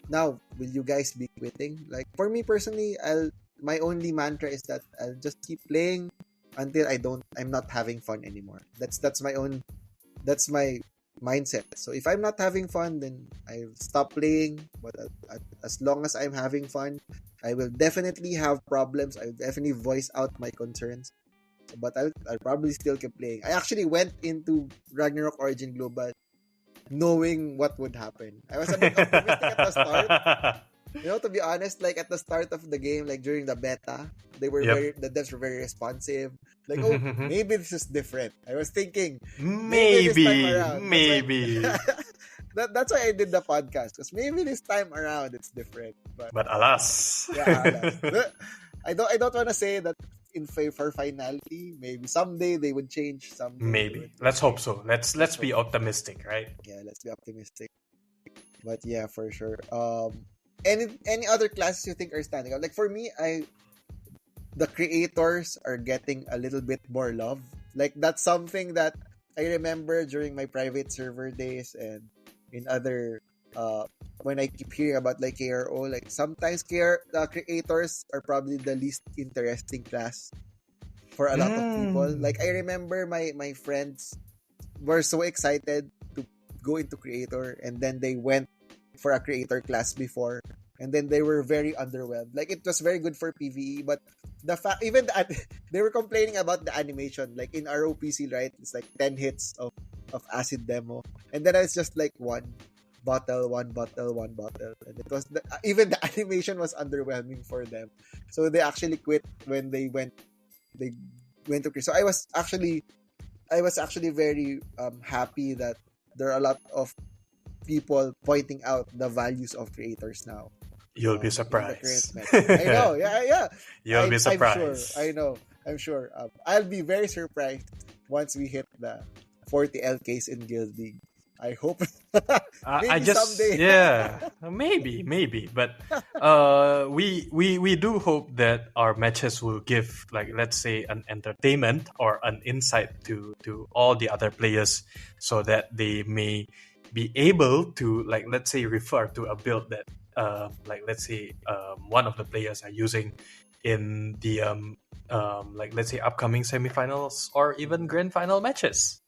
now will you guys be quitting? Like for me personally, I'll my only mantra is that I'll just keep playing until I'm not having fun anymore. That's my mindset. So if I'm not having fun, then I stop playing. But as long as I'm having fun, I will definitely have problems. I will definitely voice out my concerns. But I'll probably still keep playing. I actually went into Ragnarok Origin Global knowing what would happen. I was a bit optimistic at the start. You know, to be honest, like at the start of the game, like during the beta, Yep. the devs were very responsive. Like, oh, maybe this is different. I was thinking, maybe this time Maybe, around. That's why maybe. that's why I did the podcast, because maybe this time around it's different. But But alas. yeah, alas. I don't want to say that in favor finality. Maybe someday they would change. Someday they Maybe. would Let's hope change. so. Let's Let's be hope. optimistic, right? Yeah, let's be optimistic. But yeah, for sure. Any other classes you think are standing out? Like for me, the creators are getting a little bit more love. Like that's something that I remember during my private server days and in other when I keep hearing about like KRO, like sometimes the creators are probably the least interesting class. for a lot of people. Mm. Like, I remember my friends were so excited to go into creator, and then they went for a creator class before, and then they were very underwhelmed. Like, it was very good for PvE, but the fact, even they were complaining about the animation. Like, in ROPC, right, it's like 10 hits of acid demo, and then it's just like one bottle, and it was even the animation was underwhelming for them. So they actually quit when they went to create. So I was actually very happy that there are a lot of people pointing out the values of creators now. You'll be In the current surprised. meta. I know, yeah. You'll be I'm surprised. sure. I know. I'm sure. I'll be very surprised once we hit the 40 LKs in Guild League. I hope. I Maybe just someday. yeah, maybe, but we do hope that our matches will give, like, let's say, an entertainment or an insight to all the other players, so that they may be able to, like, let's say, refer to a build that like, let's say, one of the players are using in the like, let's say, upcoming semifinals or even grand final matches.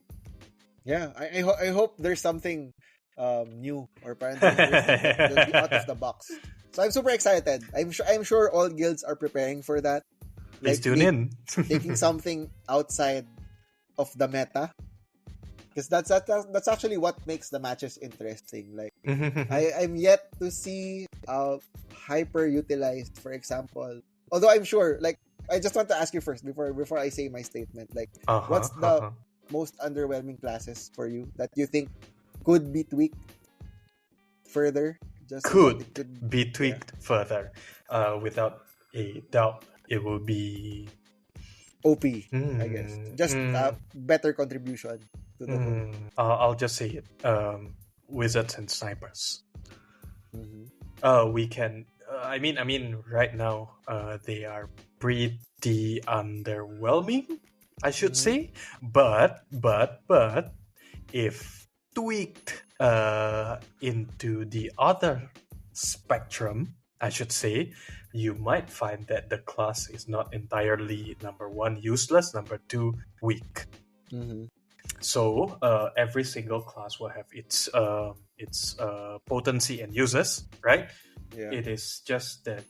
Yeah, I hope there's something new, or apparently interesting that will be out of the box. So I'm super excited. I'm sure all guilds are preparing for that. Please tune in. Taking something outside of the meta, because that's actually what makes the matches interesting. Like, I'm yet to see hyper utilized, for example. Although I'm sure, like, I just want to ask you first before I say my statement. Like, what's the most underwhelming classes for you that you think could be tweaked further? Just so that it could be tweaked further. Without a doubt, it will be OP, I guess. Just better contribution to the whole. I'll just say it. Wizards and snipers. We can. I mean, right now, they are pretty underwhelming, I should say. But if tweaked into the other spectrum, I should say, you might find that the class is not entirely, number one, useless, number two, weak. So every single class will have its potency and uses, right? Yeah. It is just that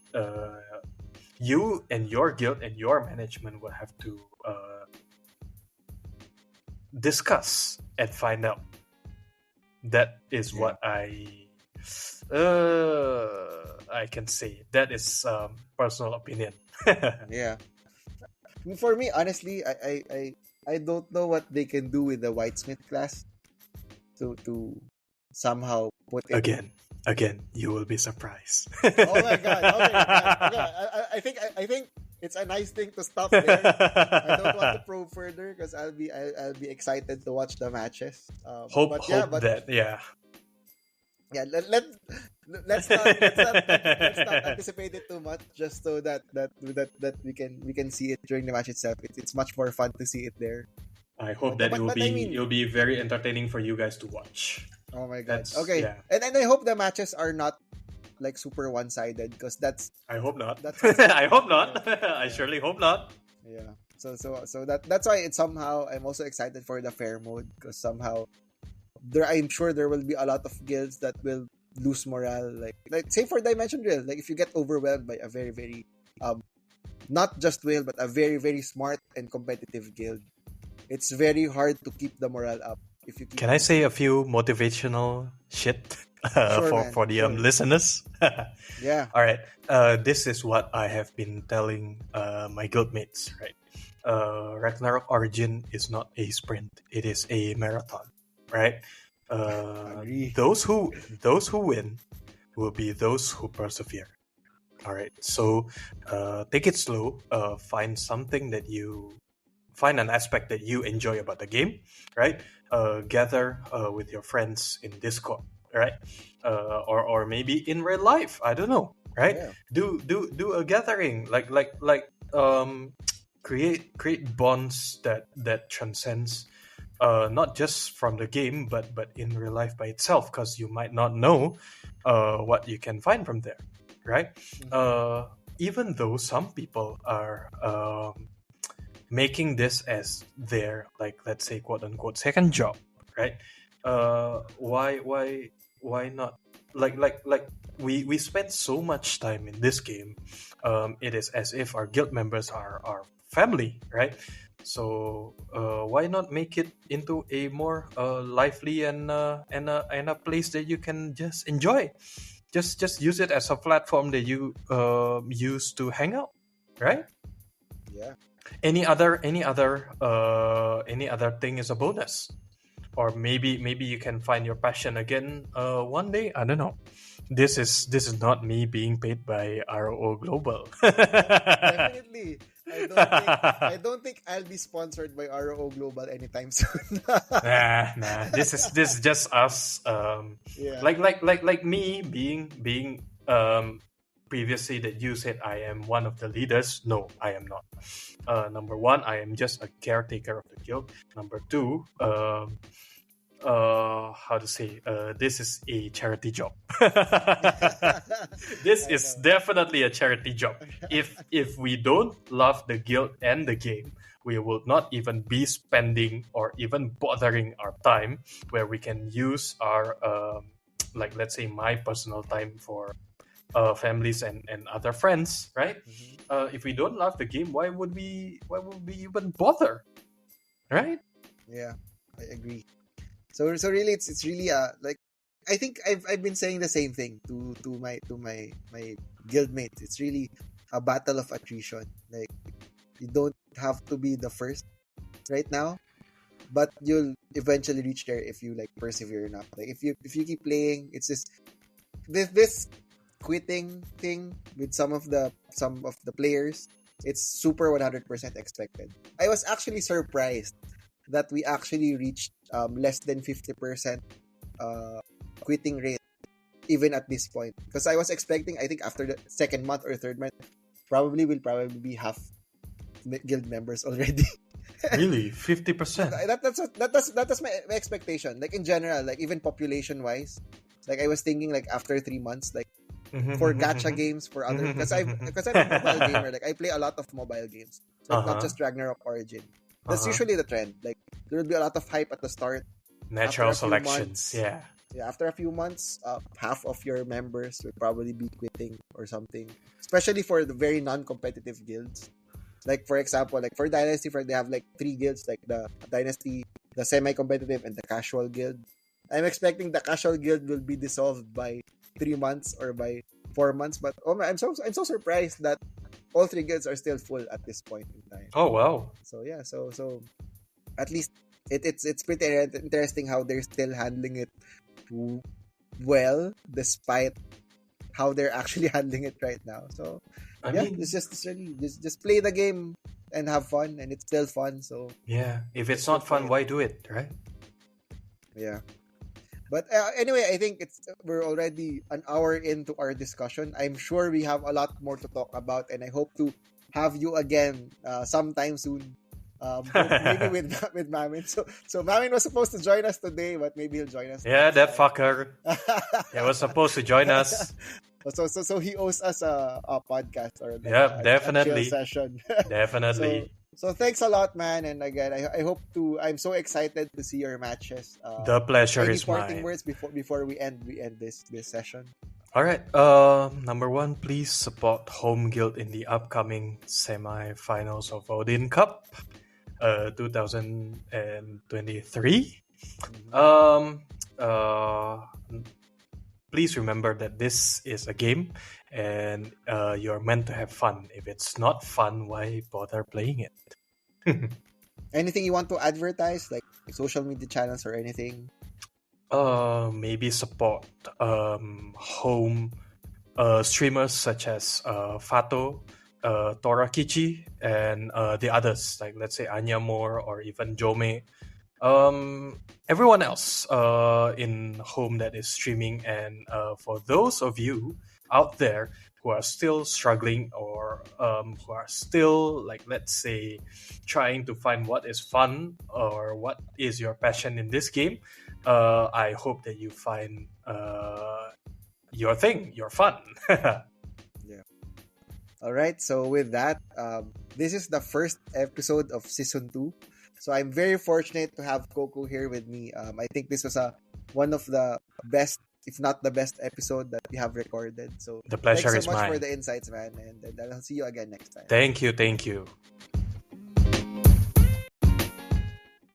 you and your guild and your management will have to discuss and find out. That is what I can say. That is personal opinion. Yeah. For me, honestly, I don't know what they can do with the whitesmith class to somehow put it Again, you will be surprised. Oh my god! Okay. I think it's a nice thing to stop there. I don't want to probe further because I'll be excited to watch the matches. Let's not anticipate it too much, just so that we can see it during the match itself. It's much more fun to see it there. I hope that it'll be very entertaining for you guys to watch. Oh my god! Okay, yeah. And I hope the matches are not like super one-sided, because that's. I hope not. I hope not. I surely hope not. Yeah. So that's why it's somehow I'm also excited for the fair mode, because somehow I'm sure there will be a lot of guilds that will lose morale. Like say for Dimension Drill, like if you get overwhelmed by a very very not just whale but a very very smart and competitive guild, it's very hard to keep the morale up. Can I say a few motivational shit for the listeners? Yeah. All right. This is what I have been telling my guildmates. Right. Ragnarok Origin is not a sprint; it is a marathon. Right. Those who win will be those who persevere. All right. So take it slow. Find an aspect that you enjoy about the game, right? Gather with your friends in Discord, right? Or maybe in real life. I don't know, right? Yeah. Do a gathering, like create bonds that transcends not just from the game, but in real life by itself, because you might not know what you can find from there, right? Even though some people are making this as their, like, let's say, quote unquote second job, right? Why not? Like we spend so much time in this game. It is as if our guild members are our family, right? So why not make it into a more lively and a place that you can just enjoy? Just use it as a platform that you use to hang out, right? Yeah. Any other thing is a bonus, or maybe you can find your passion again one day. I don't know. This is not me being paid by RO Global. Definitely. I don't think I'll be sponsored by RO Global anytime soon. Nah. This is just us. Yeah. Like me being previously that you said I am one of the leaders. No, I am not. Number one, I am just a caretaker of the guild. Number two, how to say, this is a charity job. This I is know. definitely a charity job. If we don't love the guild and the game, we will not even be spending or even bothering our time where we can use our like, let's say, my personal time for families and other friends, right? Mhm. If we don't love the game, why would we even bother, right? Yeah, I agree. So really, it's really like, I think I've been saying the same thing to my guildmates. It's really a battle of attrition. Like, you don't have to be the first right now, but you'll eventually reach there if you like persevere enough. Like, if you keep playing, it's just this quitting thing with some of the players. It's super 100% expected. I was actually surprised that we actually reached less than 50% uh, quitting rate even at this point, because I was expecting, I think after the second month or third month, probably be half guild members already. Really, 50%. That's my expectation, like in general, like even population wise. Like, I was thinking, like after 3 months, like for gacha games, for other, because I'm a mobile gamer, like I play a lot of mobile games, like not Uh-huh. just Ragnarok Origin. That's Uh-huh. usually the trend. Like, there will be a lot of hype at the start. After Natural a few selections, months, yeah. yeah, after a few months, half of your members will probably be quitting or something. Especially for the very non-competitive guilds. Like, for example, like for Dynasty, they have like three guilds, like the Dynasty, the semi-competitive, and the casual guild. I'm expecting the casual guild will be dissolved by 3 months or by 4 months. But oh man, I'm so surprised that all three guilds are still full at this point in time. Oh, wow. So yeah, so at least it's pretty interesting how they're still handling it w- well, despite how they're actually handling it right now. So I yeah, mean, it's really just play the game and have fun, and it's still fun. So yeah, if it's just go not for fun, it. why do it, right? Yeah. But anyway, I think we're already an hour into our discussion. I'm sure we have a lot more to talk about, and I hope to have you again sometime soon. Maybe with with Mamin. So Mamin was supposed to join us today, but maybe he'll join us Yeah, next that time. fucker. He was supposed to join us. So he owes us a podcast, or like Yep, a chill definitely. session. so Definitely. so thanks a lot, man. And again, I hope to. I'm so excited to see your matches. The pleasure Any is parting mine. words before we end this session? All right. Number one, please support Home Guild in the upcoming semi-finals of Odin Cup, 2023. Mhm. Um, uh, please remember that this is a game, and you're meant to have fun. If it's not fun, why bother playing it? Anything you want to advertise, like social media channels or anything? Maybe support home streamers such as Fato, Torakichi, and the others, like, let's say, Anya Moore or even Jome. Everyone else in home that is streaming, and for those of you out there who are still struggling, or who are still, like, let's say, trying to find what is fun or what is your passion in this game, I hope that you find your thing, your fun. Yeah. All right. So with that, this is the first episode of season 2. So I'm very fortunate to have Coco here with me. I think this was one of the best, if not the best episode that we have recorded. So The thanks pleasure so is much for mine. the insights, man. And I'll see you again next time. Thank you. Thank you.